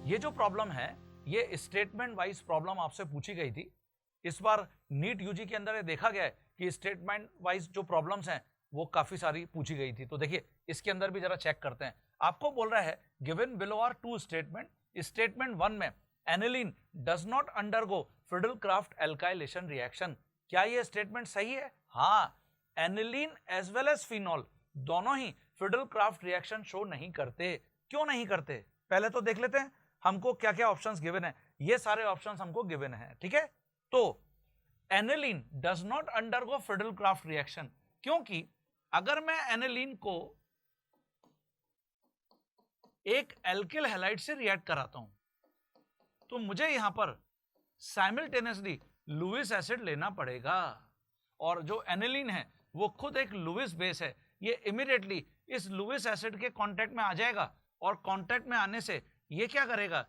ये जो प्रॉब्लम है ये स्टेटमेंट वाइज प्रॉब्लम आपसे पूछी गई थी। इस बार नीट यूजी के अंदर ये देखा गया है कि स्टेटमेंट वाइज जो प्रॉब्लम्स हैं वो काफी सारी पूछी गई थी। तो देखिए इसके अंदर भी जरा चेक करते हैं। आपको बोल रहा है given below are two statement, statement 1 में aniline does not undergo Friedel Crafts alkylation reaction. क्या ये स्टेटमेंट सही है? हाँ, aniline as well as phenol दोनों ही फिडल-क्राफ्ट रिएक्शन शो नहीं करते। क्यों नहीं करते पहले तो देख लेते हैं। हमको क्या क्या ऑप्शंस गिवन है, ये सारे ऑप्शंस हमको गिवन है, ठीक है। तो aniline does not undergo fiddle-craft reaction, क्योंकि अगर मैं एनिलीन को एक एल्किल हैलाइड से रिएक्ट कराता हूं तो मुझे यहां पर साइमल्टेनियसली लुईस एसिड लेना पड़ेगा, और जो एनिलीन है वो खुद एक लुईस बेस है। ये इमीडिएटली इस लुईस एसिड के कांटेक्ट में आ जाएगा, और कांटेक्ट में आने से ये क्या करेगा,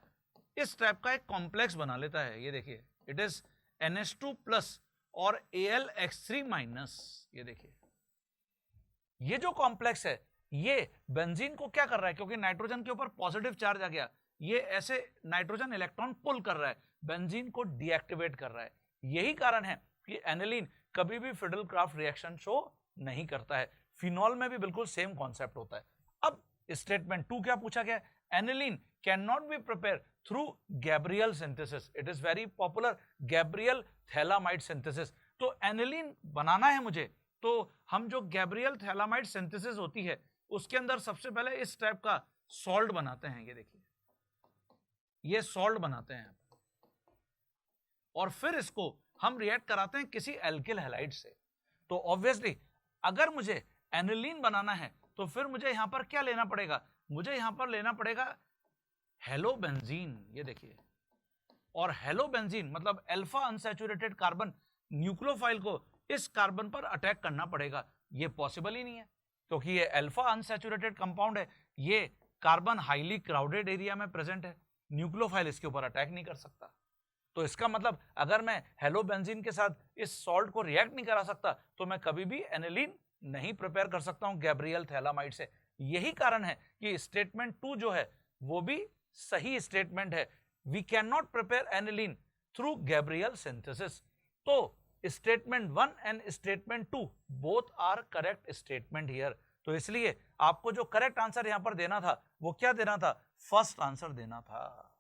इस टाइप का एक कॉम्प्लेक्स बना लेता है। ये देखिए इट इज NH2 प्लस और AlX3-। ये देखिए ये जो कॉम्प्लेक्स है ये बेंजीन को क्या कर रहा है, क्योंकि नाइट्रोजन के ऊपर पॉजिटिव चार्ज आ गया, ये ऐसे नाइट्रोजन इलेक्ट्रॉन पुल कर रहा है, बेंजीन को डीएक्टिवेट कर रहा है। यही कारण है कि एनिलीन कभी भी फिडल-क्राफ्ट रिएक्शन शो नहीं करता है। फिनॉल में भी बिल्कुल सेम कॉन्सेप्ट होता है। अब स्टेटमेंट 2 क्या पूछा गया, aniline can not be prepare through Gabriel synthesis. It is very popular, Gabriel phthalimide synthesis. तो एनिलीन बनाना है मुझे, तो हम जो गैब्रियल थैलामाइड सिंथेसिस होती है उसके अंदर सबसे पहले इस टाइप का सॉल्ट बनाते हैं। ये देखिए ये सॉल्ट बनाते हैं, और फिर इसको हम रिएक्ट कराते हैं किसी एल्किल हैलाइड से। तो ऑब्वियसली अगर मुझे एनिलीन बनाना है तो फिर मुझे यहां पर क्या लेना पड़ेगा, मुझे यहां पर लेना पड़ेगा हेलोबेंजीन। ये देखिए, और हेलोबेंजीन मतलब अल्फा अनसैचुरेटेड कार्बन न्यूक्लियोफाइल को इस कार्बन पर अटैक करना पड़ेगा। ये पॉसिबल ही नहीं है, क्योंकि ये अल्फा अनसैचुरेटेड कंपाउंड है, ये कार्बन हाईली क्राउडेड एरिया में प्रेजेंट है, न्यूक्लियोफाइल इसके ऊपर अटैक नहीं कर सकता। तो इसका मतलब अगर मैं हेलोबेंजीन के साथ इस सॉल्ट को रिएक्ट नहीं करा सकता तो मैं कभी भी एनिलीन नहीं प्रिपेयर कर सकता हूं गैब्रियल थैलामाइड से। यही कारण है कि स्टेटमेंट 2 जो है वो भी सही स्टेटमेंट है। We can not prepare aniline through Gabriel synthesis. तो statement 1 and statement 2 both are correct statement here. तो इसलिए आपको जो करेक्ट आंसर यहां पर देना था वो क्या देना था, फर्स्ट आंसर देना था।